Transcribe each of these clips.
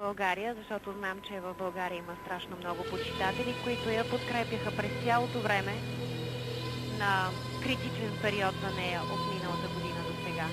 България, защото знам, че в България има страшно много почитатели, които я подкрепяха през цялото време на критичен период за нея от миналата година до сега.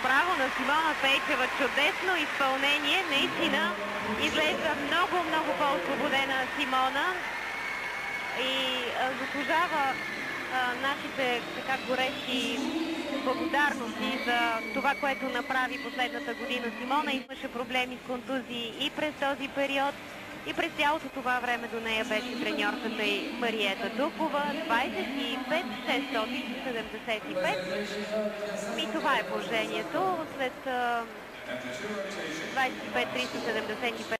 Браво на Симона Пейчева. Чудесно изпълнение. Наистина изглежда много по-освободена Симона и заслужава нашите така горещи благодарности за това, което направи последната година Симона. Имаше проблеми с контузии и през този период, и през цялото това време до нея беше треньорката и Мариета Дукова. 25-675. И това е положението след 25-375.